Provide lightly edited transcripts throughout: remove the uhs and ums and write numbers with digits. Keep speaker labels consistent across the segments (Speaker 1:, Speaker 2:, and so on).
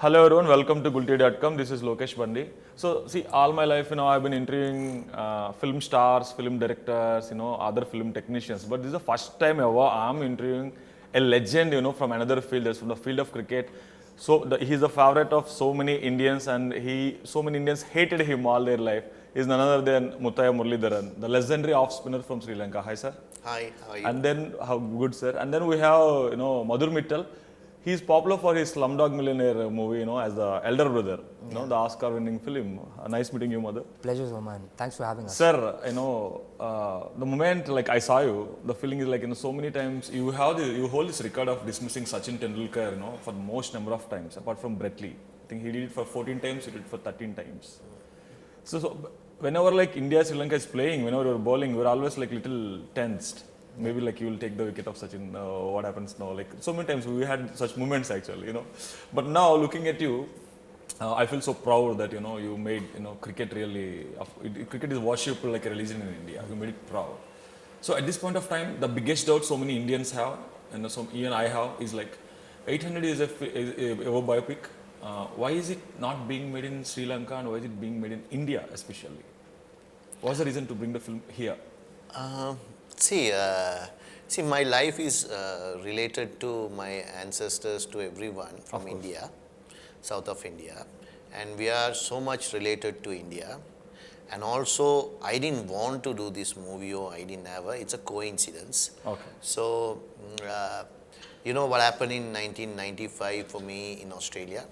Speaker 1: Hello everyone, welcome to Gulte.com. This is Lokesh Bandi. So see, all my life, I've been interviewing film stars, film directors, other film technicians. But this is the first time ever I'm interviewing a legend, from another field, that's from the field of cricket. So he's a favorite of so many Indians, and so many Indians hated him all their life. He's none other than Muttiah Muralitharan, the legendary off spinner from Sri Lanka. Hi, sir.
Speaker 2: Hi, how are you?
Speaker 1: And then, how good, sir. And then we have, Madhur Mittal. He's popular for his Slumdog Millionaire movie, as the elder brother, the Oscar-winning film. Nice meeting you, Madhur.
Speaker 3: Pleasure, man. Thanks for having us.
Speaker 1: Sir, the moment I saw you, the feeling is so many times you hold this record of dismissing Sachin Tendulkar, for the most number of times, apart from Brett Lee. I think he did it for 14 times, he did it for 13 times. So whenever India, Sri Lanka is playing, whenever you're bowling, we're always little tensed. Maybe you will take the wicket of Sachin, what happens now? So many times we had such moments actually, But now looking at you, I feel so proud that, you made, cricket really, cricket is worshipped like a religion in India. You made it proud. So at this point of time, the biggest doubt so many Indians have, and even I have, is 800 is a biopic. Why is it not being made in Sri Lanka, and why is it being made in India especially? What's the reason to bring the film here?
Speaker 2: See, my life is related to my ancestors, to everyone from India, south of India, and we are so much related to India. And also, I didn't want to do this movie, or I didn't ever. It's a coincidence.
Speaker 1: Okay.
Speaker 2: So, what happened in 1995 for me in Australia.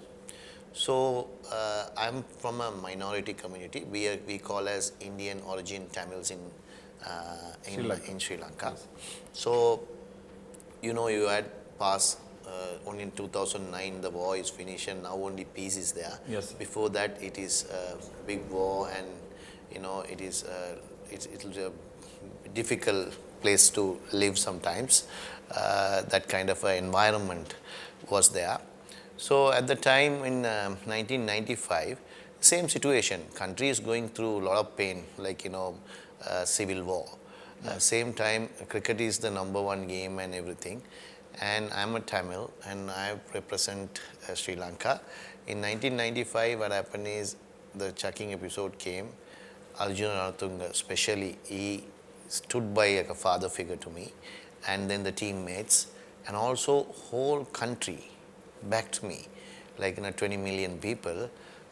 Speaker 2: So, I'm from a minority community. We call as Indian origin Tamils in Sri Lanka.
Speaker 1: Yes.
Speaker 2: So, you had passed only in 2009 the war is finished, and now only peace is there.
Speaker 1: Yes.
Speaker 2: Before that it is a big war, and it is it's a difficult place to live sometimes. That kind of environment was there. So at the time in 1995, same situation. Country is going through a lot of pain, civil war. Same time, cricket is the #1 game and everything. And I'm a Tamil, and I represent Sri Lanka. In 1995, what happened is the chucking episode came. Arjuna Ranatunga, especially, he stood by like a father figure to me, and then the teammates, and also whole country backed me, 20 million people,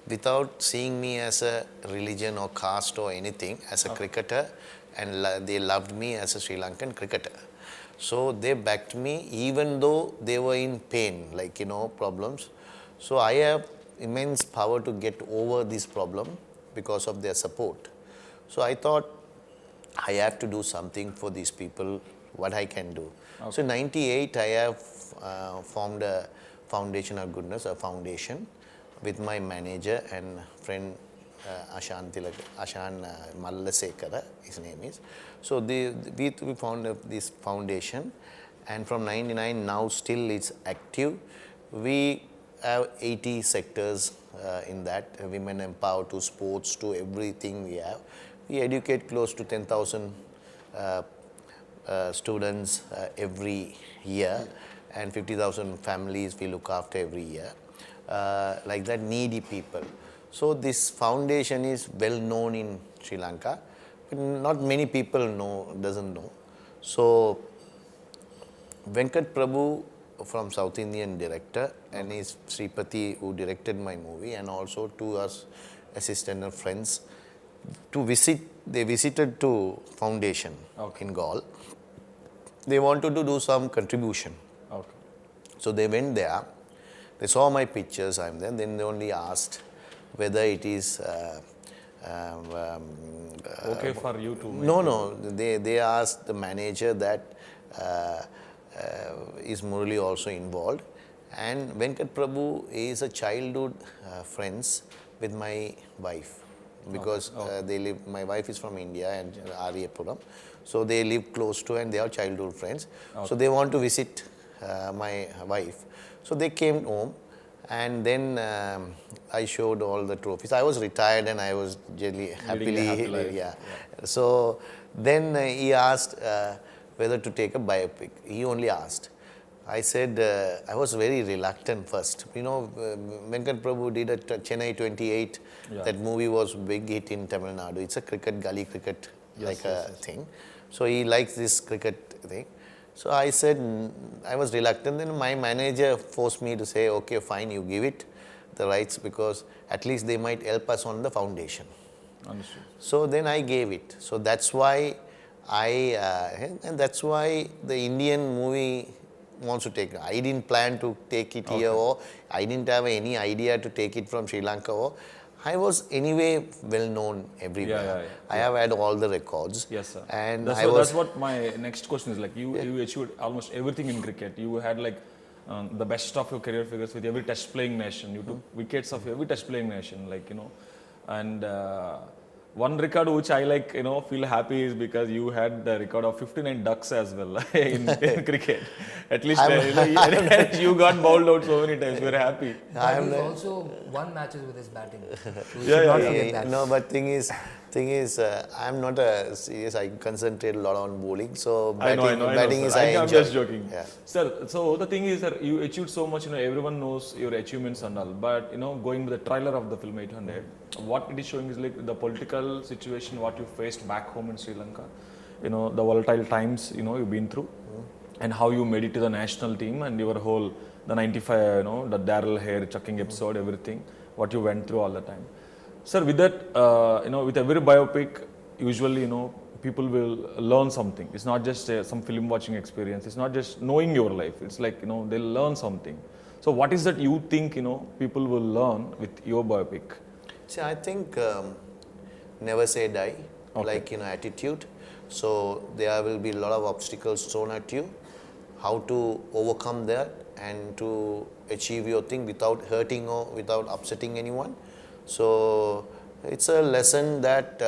Speaker 2: without seeing me as a religion or caste or anything, as a cricketer, and they loved me as a Sri Lankan cricketer. So they backed me even though they were in pain, problems. So I have immense power to get over this problem because of their support. So I thought I have to do something for these people, what I can do. Okay. So in 98, I have formed a foundation of goodness, a foundation, with my manager and friend Ashan Malasekara, his name is. So we found this foundation, and from 99 now still it's active. We have 80 sectors in that, women empowered to sports to everything we have. We educate close to 10,000 students every year, and 50,000 families we look after every year. Like that, needy people. So this foundation is well known in Sri Lanka, but not many people doesn't know. So Venkat Prabhu from South Indian director, and his Sethupati who directed my movie, and also two us assistant and friends they visited to foundation in Gaul. They wanted to do some contribution.
Speaker 1: Okay.
Speaker 2: So they went there. They saw my pictures, I'm there. Then they only asked whether it is
Speaker 1: okay for you to make
Speaker 2: No. They asked the manager that is Murali also involved. And Venkat Prabhu is a childhood friends with my wife, because they live. My wife is from India and Aryapuram, so they live close to, and they are childhood friends. Okay. So they want to visit my wife. So they came home, and then I showed all the trophies. I was retired, and I was really happily, yeah. So then he asked whether to take a biopic. He only asked. I said, I was very reluctant first. You know, Venkat Prabhu did a Chennai 28.
Speaker 1: Yeah.
Speaker 2: That movie was big hit in Tamil Nadu. It's a cricket, gully cricket thing. So he likes this cricket thing. So I said, I was reluctant. Then my manager forced me to say, okay, fine, you give it the rights because at least they might help us on the foundation.
Speaker 1: Understood.
Speaker 2: So then I gave it. So that's why and that's why the Indian movie wants to take it. I didn't plan to take it here, or I didn't have any idea to take it from Sri Lanka. Or I was anyway well known everywhere. I have had all the records.
Speaker 1: Yes, sir.
Speaker 2: And
Speaker 1: that's what my next question is. Like you achieved almost everything in cricket. You had like the best of your career figures with every test playing nation. You took wickets of every test playing nation, like, you know, and one record which I like, you know, feel happy is because you had the record of 59 ducks as well in cricket. At least you got bowled out so many times. We're happy.
Speaker 3: But he's also won matches with his batting. So we should not forget that.
Speaker 2: No, but thing is, I'm not a serious. I concentrate a lot on bowling. So batting is I
Speaker 1: I'm
Speaker 2: enjoy.
Speaker 1: just joking.
Speaker 2: Yeah.
Speaker 1: Sir, so the thing is that you achieved so much, you know, everyone knows your achievements and all, but, you know, going with the trailer of the film 800, what it is showing is like the political situation, what you faced back home in Sri Lanka, you know, the volatile times, you know, you've been through, and how you made it to the national team and your whole, the 95, you know, the Daryl hair chucking episode, everything, what you went through all the time. Sir, with that, you know, with every biopic, usually, you know, people will learn something. It's not just some film watching experience. It's not just knowing your life. It's like, you know, they'll learn something. So what is that you think, you know, people will learn with your biopic?
Speaker 2: See, I think never say die, like, you know, attitude. So there will be a lot of obstacles thrown at you. How to overcome that and to achieve your thing without hurting or without upsetting anyone. So it's a lesson that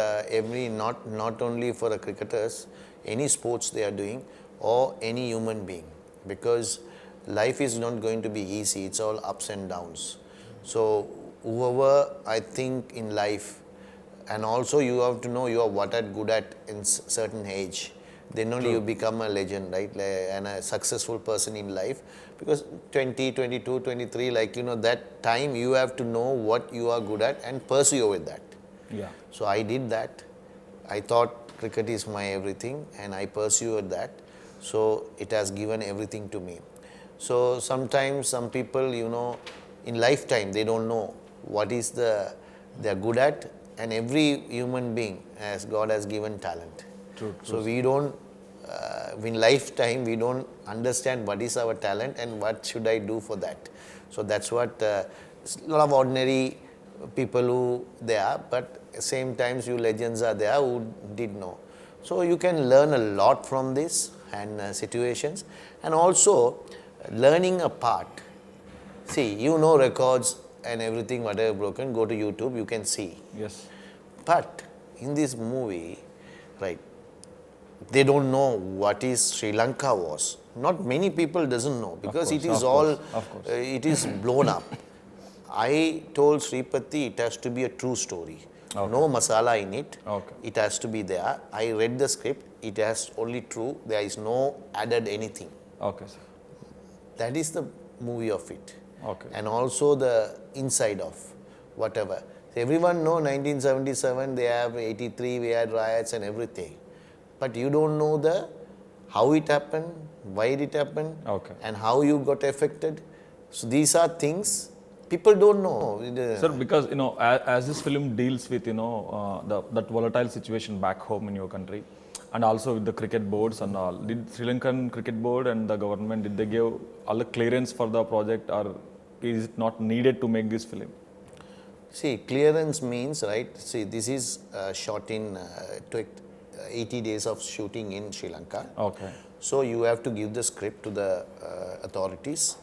Speaker 2: not only for the cricketers, any sports they are doing, or any human being, because life is not going to be easy. It's all ups and downs. So whoever, I think, in life, and also you have to know you are what are good at in certain age. Then only you become a legend, right? And a successful person in life. Because 20, 22, 23, like, you know, that time you have to know what you are good at and pursue with that.
Speaker 1: Yeah.
Speaker 2: So I did that. I thought cricket is my everything and I pursued that. So it has given everything to me. So sometimes some people, you know, in lifetime they don't know what is they're good at, and every human being God has given talent.
Speaker 1: True.
Speaker 2: So we don't, in lifetime, we don't understand what is our talent and what should I do for that. So that's what a lot of ordinary people who they are, but same times you legends are there who did know. So you can learn a lot from this and situations, and also learning a part. See, you know records and everything, whatever broken, go to YouTube, you can see.
Speaker 1: Yes.
Speaker 2: But in this movie, right, they don't know what is Sri Lanka was. Not many people doesn't know, because it is all, it is blown up. I told Sethupati it has to be a true story. No masala in it. It has to be there. I read the script. It has only true. There is no added anything.
Speaker 1: Okay, sir.
Speaker 2: That is the movie of it.
Speaker 1: Okay.
Speaker 2: And also the inside of whatever. So everyone know 1977, they have 83, we had riots and everything. But you don't know how it happened, why it happened, and how you got affected. So these are things people don't know.
Speaker 1: Sir, because, you know, as this film deals with, you know, that volatile situation back home in your country, and also with the cricket boards and all, did Sri Lankan cricket board and the government, did they give all the clearance for the project, or is it not needed to make this film?
Speaker 2: See, clearance means, right, see, this is shot in 80 days of shooting in Sri Lanka.
Speaker 1: Okay.
Speaker 2: So you have to give the script to the authorities.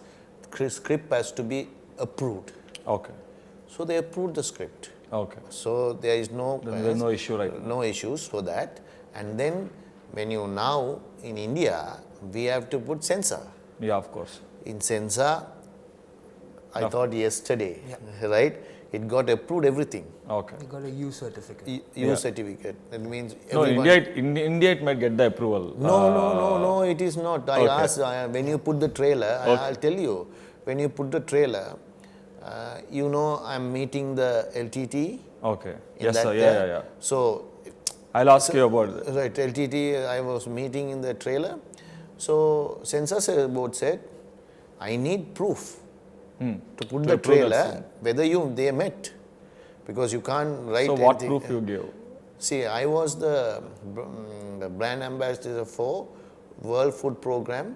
Speaker 2: The script has to be approved.
Speaker 1: Okay.
Speaker 2: So they approved the script.
Speaker 1: Okay.
Speaker 2: So there is no
Speaker 1: issue, right?
Speaker 2: No issues for that. And then when you now in India, we have to put censor.
Speaker 1: Yeah, of course.
Speaker 2: In censor, I thought yesterday, right? It got approved everything.
Speaker 1: Okay.
Speaker 3: You got a U certificate.
Speaker 2: U certificate. That means
Speaker 1: No, in
Speaker 2: everyone.
Speaker 1: India it might get the approval.
Speaker 2: No, it is not. I asked, when you put the trailer, I'll tell you, when you put the trailer, you know, I'm meeting the LTTE.
Speaker 1: Okay.
Speaker 2: in
Speaker 1: Yes,
Speaker 2: that
Speaker 1: sir.
Speaker 2: there.
Speaker 1: Yeah.
Speaker 2: So,
Speaker 1: I'll ask you about that.
Speaker 2: right, LTTE, I was meeting in the trailer. So, Censor board said, I need proof to put the
Speaker 1: approve that
Speaker 2: trailer, whether they met. Because you can't write
Speaker 1: So what
Speaker 2: anything.
Speaker 1: proof you give?
Speaker 2: See, I was the brand ambassador for World Food Program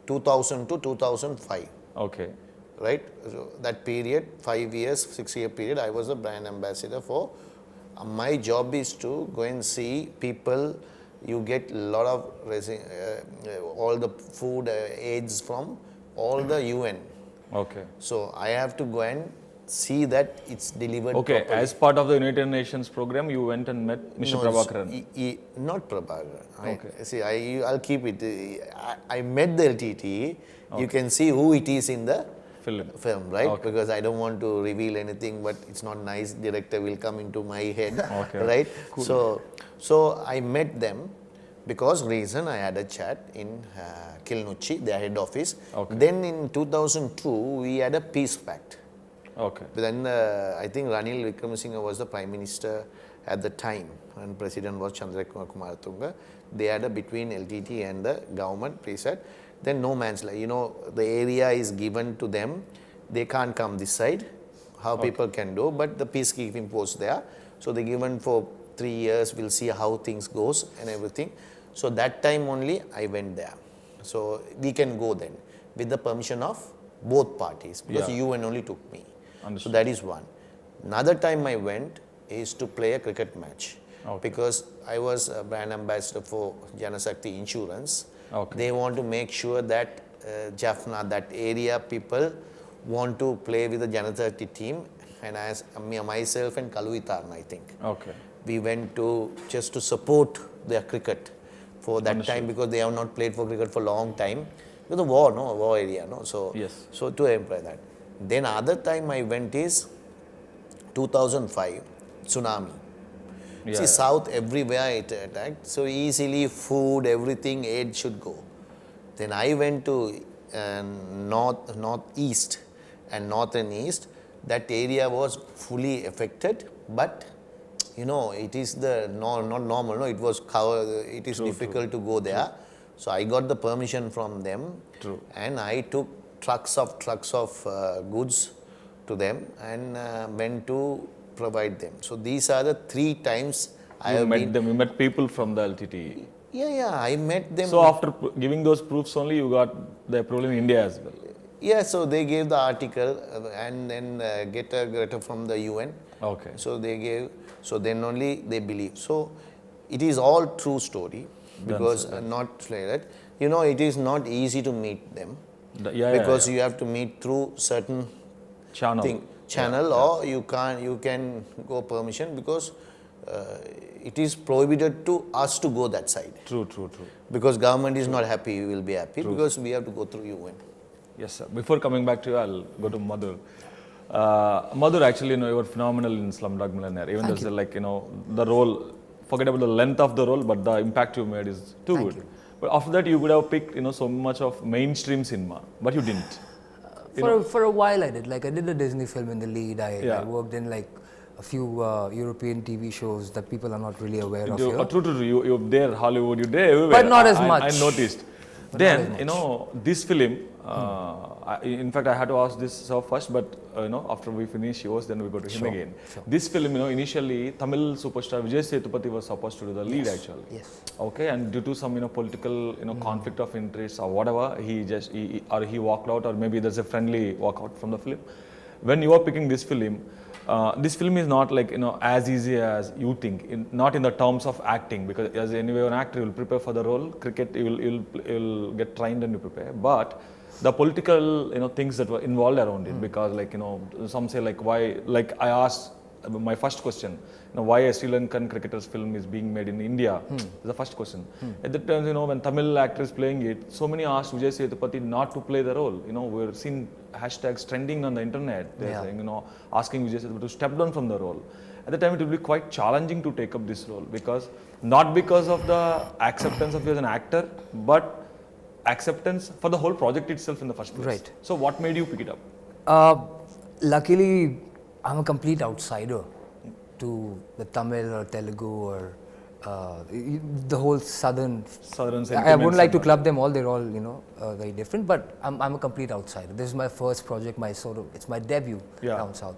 Speaker 2: 2000 to 2005.
Speaker 1: Okay.
Speaker 2: Right? So that period, 5 years, 6-year period, I was the brand ambassador for. My job is to go and see people. You get a lot of all the food aids from all the UN.
Speaker 1: Okay.
Speaker 2: So I have to go and see that it's delivered
Speaker 1: Okay.
Speaker 2: properly.
Speaker 1: As part of the United Nations program, you went and met Mr. Prabhakaran.
Speaker 2: Not Prabhakaran.
Speaker 1: Okay.
Speaker 2: See, I'll keep it. I met the LTTE. You can see who it is in the film, right?
Speaker 1: Okay.
Speaker 2: Because I don't want to reveal anything, but it's not nice. Director will come into my head,
Speaker 1: Okay.
Speaker 2: right?
Speaker 1: Cool.
Speaker 2: So I met them because reason I had a chat in Kilnochi, their head office.
Speaker 1: Okay.
Speaker 2: Then in 2002, we had a peace pact.
Speaker 1: Okay.
Speaker 2: But then I think Ranil Wickremesinghe was the Prime Minister at the time and President was Chandrakumar Kumaratunga. They had a between LTT and the government peace pact. Then no man's land. You know, the area is given to them. They can't come this side. How people can do, but the peacekeeping post there. So they given for 3 years. We'll see how things goes and everything. So that time only I went there. So we can go then with the permission of both parties because UN only took me.
Speaker 1: Understood.
Speaker 2: So that is one. Another time I went is to play a cricket match because I was a brand ambassador for Janasakti Insurance.
Speaker 1: Okay.
Speaker 2: They want to make sure that Jaffna, that area people want to play with the Janasakti team, and as myself and Muralidharan, I think.
Speaker 1: Okay.
Speaker 2: We went to just to support their cricket for that time because they have not played for cricket for a long time. Because the war area, no. So
Speaker 1: Yes.
Speaker 2: So to employ that. Then other time I went is 2005 tsunami. See, south everywhere it attacked, so easily food, everything, aid should go. Then I went to northeast and north and east. That area was fully affected, but you know, it is not normal. No, it was covered. It is difficult to go there. So I got the permission from them, and I took trucks of goods to them and went to provide them. So these are the 3 times I have met
Speaker 1: them. You met people from the LTTE.
Speaker 2: Yeah, I met them.
Speaker 1: So after giving those proofs only, you got the approval in India as well.
Speaker 2: Yeah, so they gave the article and then get a letter from the UN.
Speaker 1: Okay.
Speaker 2: So they gave. So then only they believe. So it is all true story because not like that. You know, it is not easy to meet them because you have to meet through certain channel or you can go permission because it is prohibited to us to go that side.
Speaker 1: True.
Speaker 2: Because government is not happy, we will be happy because we have to go through UN.
Speaker 1: Yes, sir. Before coming back to you, I'll go to Madhur. Madhur, actually, you know, you were phenomenal in Slumdog Millionaire. Even though, like, you know, the role, forget about the length of the role, but the impact you made is too good. But after that, you would have picked, you know, so much of mainstream cinema, but you didn't.
Speaker 3: For a while I did. Like I did a Disney film in the lead. I worked in like a few European TV shows that people are not really aware of here.
Speaker 1: True. You're there, Hollywood, you're there everywhere.
Speaker 3: But not as much.
Speaker 1: I noticed. Then, you know, this film, in fact, I had to ask this first, but, you know, after we finish yours, then we go to him again. This film, you know, initially, Tamil superstar Vijay Sethupati was supposed to do the lead actually.
Speaker 3: Yes.
Speaker 1: Okay, and due to some, you know, political, you know, conflict of interest or whatever, he walked out, or maybe there's a friendly walkout from the film. When you are picking this film is not like, you know, as easy as you think, not in the terms of acting, because as anyway an actor will prepare for the role, cricket you'll get trained and you prepare, but the political, you know, things that were involved around it, because like, you know, some say like why, like I asked my first question, why a Sri Lankan cricketer's film is being made in India, is the first question. At that time, when Tamil actor is playing it, so many asked Vijay Sethupati not to play the role. We're seeing hashtags trending on the internet. They're saying, asking Vijay Sethupati to step down from the role. At the time, it will be quite challenging to take up this role not because of the acceptance of you as an actor, but acceptance for the whole project itself in the first place.
Speaker 3: Right.
Speaker 1: So what made you pick it up?
Speaker 3: Luckily, I'm a complete outsider to the Tamil or Telugu or the whole southern I wouldn't like to club them all. They're all very different. But I'm a complete outsider. This is my first project. It's my debut down south.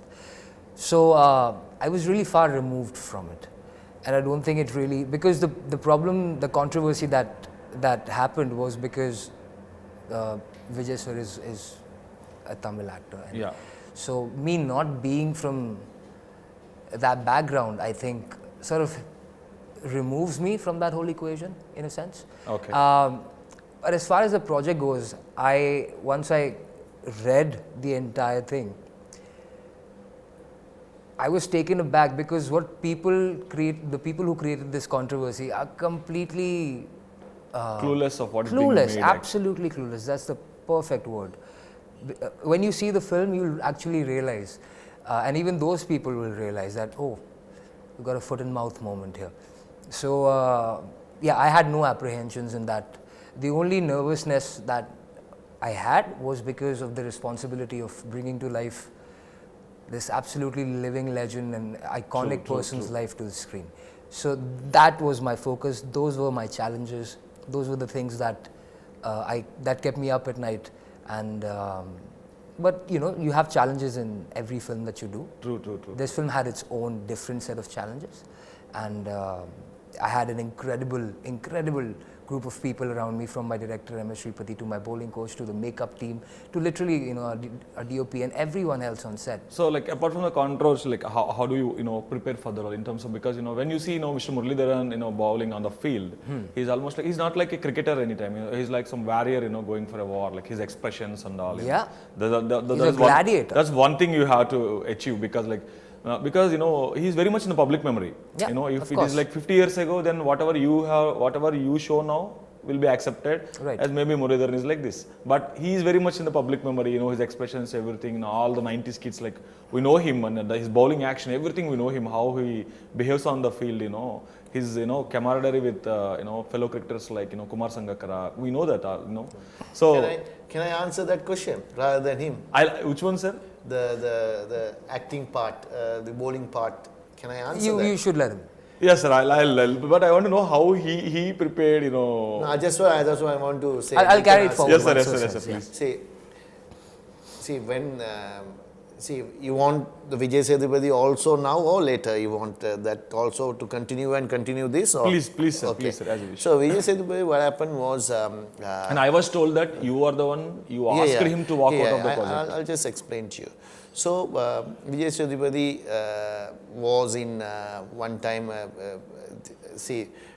Speaker 3: So I was really far removed from it, and I don't think it really, because the problem, the controversy that happened was because Vijay sir is a Tamil actor. And so me not being from that background, I think sort of removes me from that whole equation in a sense.
Speaker 1: Okay.
Speaker 3: But as far as the project goes, once I read the entire thing, I was taken aback because the people who created this controversy are completely
Speaker 1: clueless of what is being made.
Speaker 3: Absolutely clueless. That's the perfect word. When you see the film, you'll actually realize, and even those people will realize that, oh, we've got a foot and mouth moment here. So, I had no apprehensions in that. The only nervousness that I had was because of the responsibility of bringing to life this absolutely living legend and iconic person's life to the screen. So that was my focus. Those were my challenges. Those were the things that that kept me up at night. And but you have challenges in every film that you do.
Speaker 1: True.
Speaker 3: This film had its own different set of challenges, and I had an incredible group of people around me, from my director M.S. Sethupati to my bowling coach to the makeup team to literally a DOP and everyone else on set.
Speaker 1: So apart from the controversy, how do you prepare for the role in terms of, because when you see Mr. Muralidharan bowling on the field, he's almost he's not like a cricketer anytime. He's like some warrior going for a war, like his expressions and all.
Speaker 3: Yeah. He's
Speaker 1: a
Speaker 3: gladiator.
Speaker 1: That's one thing you have to achieve, because he's very much in the public memory.
Speaker 3: Yeah,
Speaker 1: if it is like 50 years ago, then whatever you show now will be accepted.
Speaker 3: Right.
Speaker 1: As maybe Muralidharan is like this, but he is very much in the public memory. His expressions, everything. All the 90s kids, we know him, and his bowling action, everything we know him. How he behaves on the field. His camaraderie with fellow cricketers like Kumar Sangakkara. We know that. So
Speaker 2: can I answer that question rather than him?
Speaker 1: Which one, sir?
Speaker 2: The acting part, the bowling part. Can I answer that?
Speaker 3: You should let him.
Speaker 1: Yes, sir. I'll but I want to know how he prepared.
Speaker 2: No, that's what I want to say.
Speaker 3: I'll carry it forward.
Speaker 1: Yes, sir. Please.
Speaker 2: See, when you want the Vijay Sethupati also now or later? You want that also to continue this? Or?
Speaker 1: Please, sir.
Speaker 2: Okay.
Speaker 1: Please, sir. As you wish.
Speaker 2: So Vijay Sethupati, what happened was.
Speaker 1: And I was told that you are the one. You asked him to walk out of the project.
Speaker 2: I'll just explain to you. So Vijay Sethupati was in one time.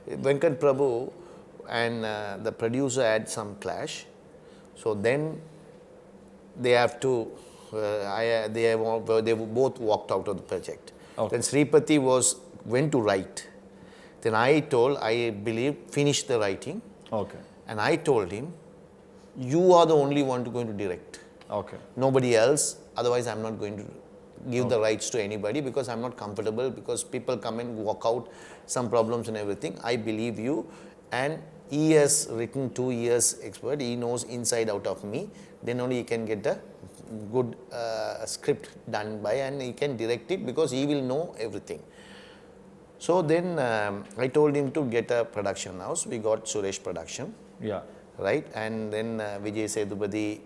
Speaker 2: Venkat Prabhu and the producer had some clash. So then they have to. They both walked out of the project.
Speaker 1: Okay.
Speaker 2: Then Sripati went to write. Then I believe, finish the writing.
Speaker 1: Okay.
Speaker 2: And I told him, you are the only one going to direct.
Speaker 1: Okay.
Speaker 2: Nobody else. Otherwise, I'm not going to give the rights to anybody, because I'm not comfortable, because people come and walk out, some problems and everything. I believe you, and he has written 2 years expert. He knows inside out of me. Then only he can get a good script done by, and he can direct it, because he will know everything. So then I told him to get a production house. We got Suresh Production.
Speaker 1: Yeah.
Speaker 2: Right, and then Vijay Sethupati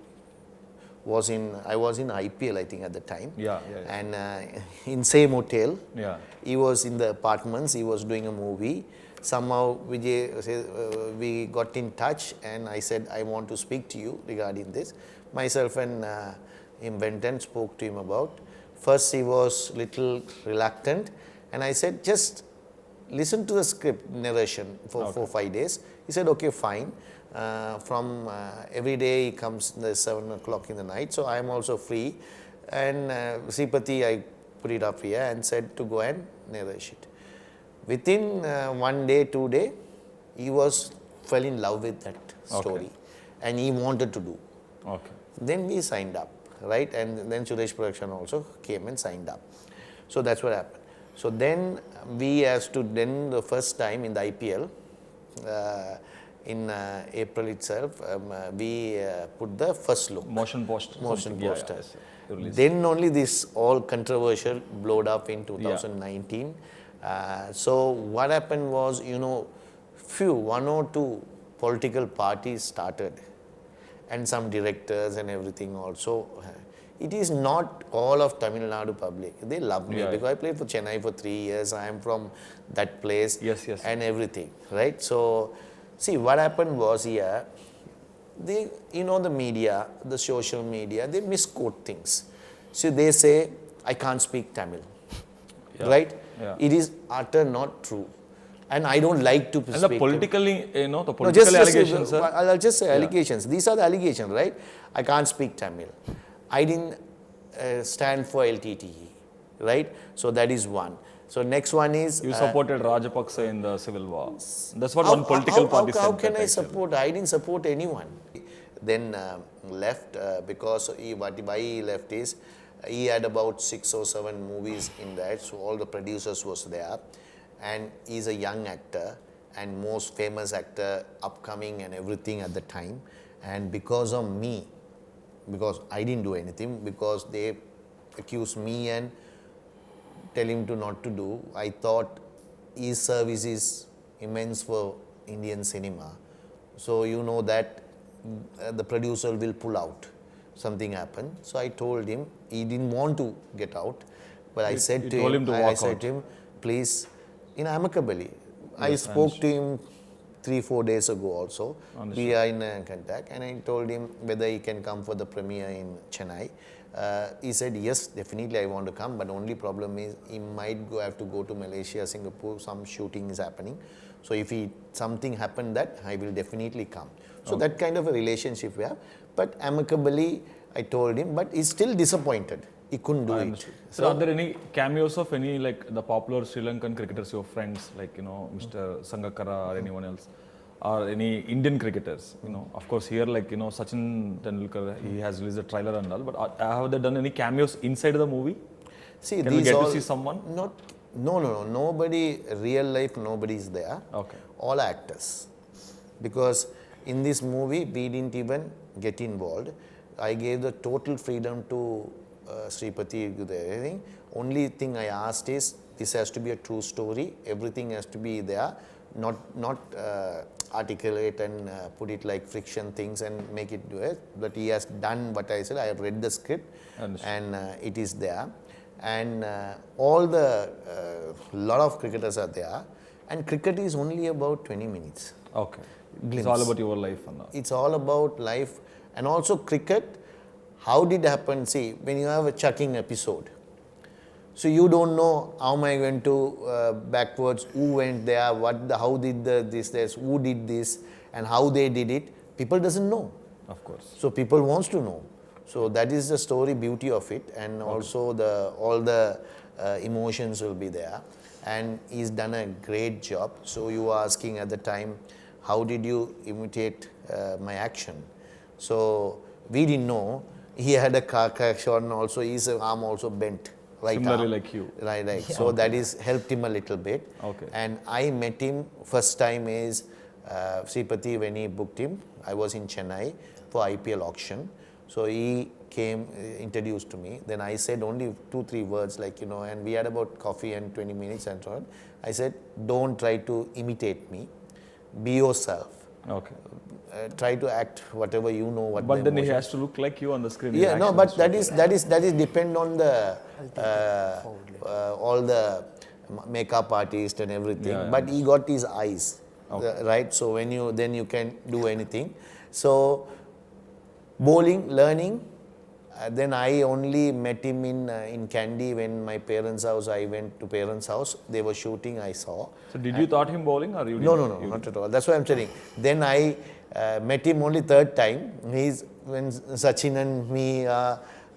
Speaker 2: I was in IPL, I think, at the time.
Speaker 1: Yeah.
Speaker 2: And in same hotel.
Speaker 1: Yeah.
Speaker 2: He was in the apartments. He was doing a movie. Somehow Vijay, we got in touch, and I said, I want to speak to you regarding this. Myself and him went and spoke to him about. First he was little reluctant, and I said, just listen to the script narration for 4-5 days. He said, okay, fine. From every day he comes 7 o'clock in the night, so I am also free. And Sripati, I put it up here and said to go and narrate it. Within 1 day, 2 days, he fell in love with that story and he wanted to do.
Speaker 1: Okay.
Speaker 2: Then we signed up, right? And then Suresh Production also came and signed up. So that's what happened. So then the first time in the IPL, in April itself, we put the first look.
Speaker 1: Motion poster.
Speaker 2: Then only this all controversial blowed up in 2019. So what happened was, one or two political parties started and some directors and everything also. It is not all of Tamil Nadu public. They love me because I played for Chennai for 3 years. I am from that place and everything, right? So, see, what happened was here, they, the media, the social media, they misquote things. So they say, I can't speak Tamil, right? Yeah. It is utter not true. And I don't like to speak.
Speaker 1: And the political allegations,
Speaker 2: I'll just say allegations. These are the allegations, right? I can't speak Tamil. I didn't stand for LTTE, right? So that is one. So next one is...
Speaker 1: You supported Rajapaksa in the civil war. That's what one political party said.
Speaker 2: How can I support? I didn't support anyone. Then left because why he left is, he had about 6 or 7 movies in that, so all the producers was there. And he's a young actor and most famous actor, upcoming and everything at the time. And because of me, because I didn't do anything, because they accused me and tell him to not to do, I thought his service is immense for Indian cinema. So you know that the producer will pull out. Something happened. So I told him, he didn't want to get out, but I said to him, please, amicably. I spoke to him 3-4 days ago also. We are in contact, and I told him whether he can come for the premiere in Chennai. He said, yes, definitely I want to come, but only problem is he might have to go to Malaysia, Singapore, some shooting is happening. So if something happened that, I will definitely come. So that kind of a relationship we have. But amicably, I told him, but he's still disappointed. He couldn't do it.
Speaker 1: So are there any cameos of any, like the popular Sri Lankan cricketers, your friends, like, Mr. Sangakkara or anyone else? Or any Indian cricketers, of course here, like, Sachin Tendulkar, he has released a trailer and all, but have they done any cameos inside the movie?
Speaker 2: See,
Speaker 1: can we get to see someone?
Speaker 2: No, nobody, real life, nobody is there.
Speaker 1: Okay.
Speaker 2: All actors. Because in this movie, we didn't even get involved. I gave the total freedom to Sethupati, everything. Only thing I asked is, this has to be a true story, everything has to be there, not articulate and put it like friction things and make it do it. But he has done what I said. I have read the script and it is there. And all the lot of cricketers are there. And cricket is only about 20 minutes.
Speaker 1: Okay. It's all about your life.
Speaker 2: It's all about life. And also cricket, how did it happen? See, when you have a chucking episode, so you don't know how am I going to backwards, who went there, how did this, who did this, and how they did it. People doesn't know.
Speaker 1: Of course.
Speaker 2: So people wants to know. So that is the story beauty of it, and also all the emotions will be there. And he's done a great job. So you were asking at the time, how did you imitate my action? So we didn't know. He had a car crash and also his arm also bent. Right.
Speaker 1: Similarly like you.
Speaker 2: Right. Yeah. So that is helped him a little bit.
Speaker 1: Okay.
Speaker 2: And I met him first time is Sethupati, when he booked him. I was in Chennai for IPL auction. So he came, introduced to me. Then I said only 2-3 words like, and we had about coffee and 20 minutes and so on. I said, don't try to imitate me. Be yourself.
Speaker 1: Okay.
Speaker 2: Try to act whatever you know.
Speaker 1: But then he has to look like you on the screen.
Speaker 2: Yeah, no, but that is depend on the all the makeup artist and everything. Yeah, but he got his eyes, right? So when you can do anything. So bowling, learning. Then I only met him in Kandy when my parents' house. I went to parents' house. They were shooting. I saw.
Speaker 1: So did you taught him bowling or you?
Speaker 2: No, not at all. That's what I'm saying. Then I met him only third time. When Sachin and me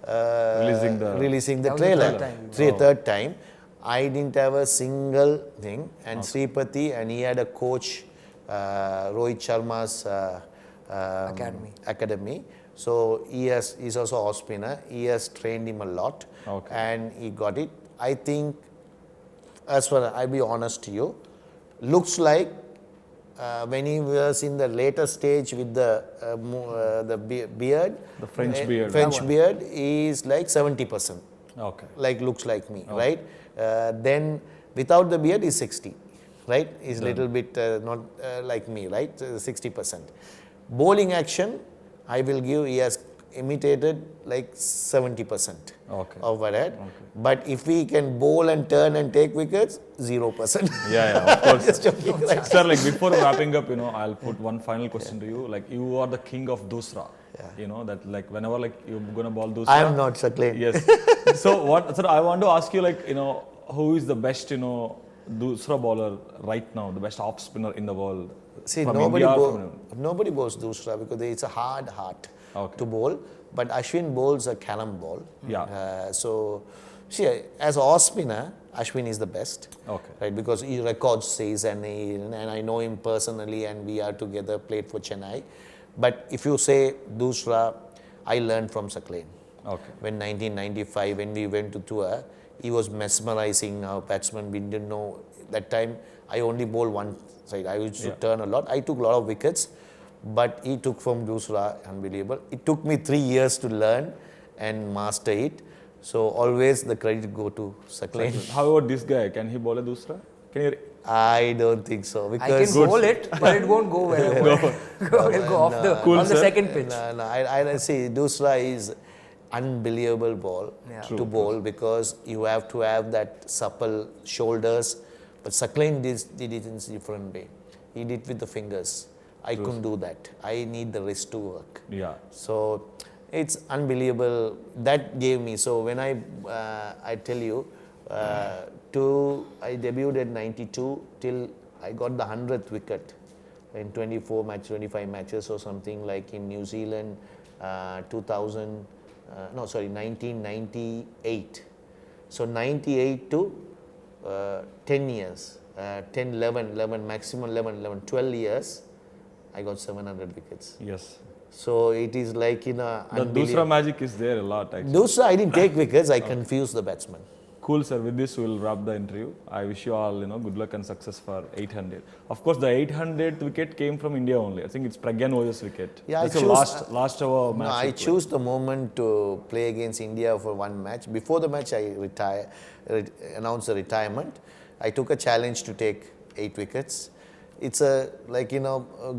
Speaker 1: Releasing the-
Speaker 2: releasing the
Speaker 3: That was the
Speaker 2: trailer.
Speaker 3: third time.
Speaker 2: Third time. I didn't have a single thing. And Sethupati, and he had a coach, Rohit Sharma's academy. So he's also off spinner. He has trained him a lot, and he got it. I think, as far as I'll be honest to you, looks like when he was in the later stage with the beard,
Speaker 1: The French beard.
Speaker 2: French beard, he is like 70%.
Speaker 1: Okay.
Speaker 2: Like looks like me, right? Then without the beard is 60, right? Is little bit not like me, right? 60%. Bowling action, I will give, he has imitated like 70% of what I had. But if he can bowl and turn and take wickets, 0%.
Speaker 1: Yeah, of course.
Speaker 2: Just joking, right?
Speaker 1: Sir, like before wrapping up, I'll put one final question to you. Like you are the king of Dusra. That like whenever like you're gonna bowl Dusra.
Speaker 2: I am not Sakleen.
Speaker 1: Yes. So I want to ask you like, who is the best, Dusra bowler right now, the best off spinner in the world?
Speaker 2: See,
Speaker 1: from
Speaker 2: nobody
Speaker 1: India
Speaker 2: bowls Dusra because it's a hard to bowl. But Ashwin bowls a carom ball.
Speaker 1: Yeah.
Speaker 2: So, see, as off spinner, Ashwin is the best.
Speaker 1: Okay.
Speaker 2: Right, because he records says and I know him personally and we are together, played for Chennai. But if you say Dusra, I learned from Sakleen.
Speaker 1: Okay.
Speaker 2: When 1995, when we went to tour, he was mesmerizing our batsmen. We didn't know. That time, I only bowled one side. I used to turn a lot. I took a lot of wickets, but he took from Dusra, unbelievable. It took me 3 years to learn and master it. So always the credit go to Sakleen.
Speaker 1: How about this guy? Can he bowl a Dusra? Can you?
Speaker 2: I don't think so.
Speaker 3: I can bowl it, but it won't go where I want. It'll go off on the second pitch.
Speaker 2: No, I see Dusra is unbelievable ball to bowl because you have to have that supple shoulders. But Sakleen did it in a different way. He did with the fingers. I couldn't do that. I need the wrist to work.
Speaker 1: Yeah.
Speaker 2: So it's unbelievable. That gave me. So when I tell you, I debuted at 92 till I got the 100th wicket in 25 matches or something like in New Zealand, 1998. So 98 to 10 years, 10, 11, maximum 12 years, I got 700 wickets.
Speaker 1: Yes.
Speaker 2: So it is like
Speaker 1: The Dusra magic is there a lot actually.
Speaker 2: Dusra, I didn't take wickets, I confused the batsman.
Speaker 1: Cool, sir. With this, we'll wrap the interview. I wish you all, good luck and success for 800. Of course, the 800th wicket came from India only. I think it's Pragyan Oja's wicket.
Speaker 2: Yeah,
Speaker 1: that's the last ever match.
Speaker 2: No, I choose the moment to play against India for one match. Before the match, I announced the retirement. I took a challenge to take 8 wickets. It's a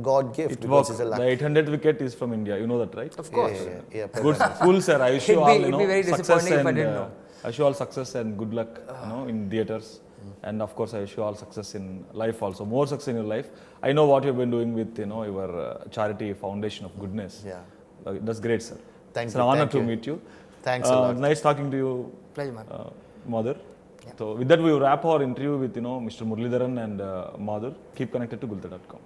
Speaker 2: God gift because it's a luck.
Speaker 1: The 800th wicket is from India. You know that, right?
Speaker 3: Of course.
Speaker 2: Yeah,
Speaker 1: Good, cool, sir. I wish you all,
Speaker 3: It'd be very
Speaker 1: success
Speaker 3: disappointing if I
Speaker 1: and
Speaker 3: didn't know.
Speaker 1: I wish you all success and good luck, in theaters. And of course, I wish you all success in life also. More success in your life. I know what you've been doing with, your charity foundation of goodness.
Speaker 2: Yeah.
Speaker 1: That's great, sir.
Speaker 2: Thank
Speaker 1: it's
Speaker 2: you.
Speaker 1: an honor
Speaker 2: Thank
Speaker 1: to
Speaker 2: you.
Speaker 1: meet you.
Speaker 2: Thanks a lot.
Speaker 1: Nice talking to you,
Speaker 3: Pleasure, man.
Speaker 1: Madhur. So with that, we wrap our interview with, Mr. Muralidharan and Madhur. Keep connected to Gulte.com.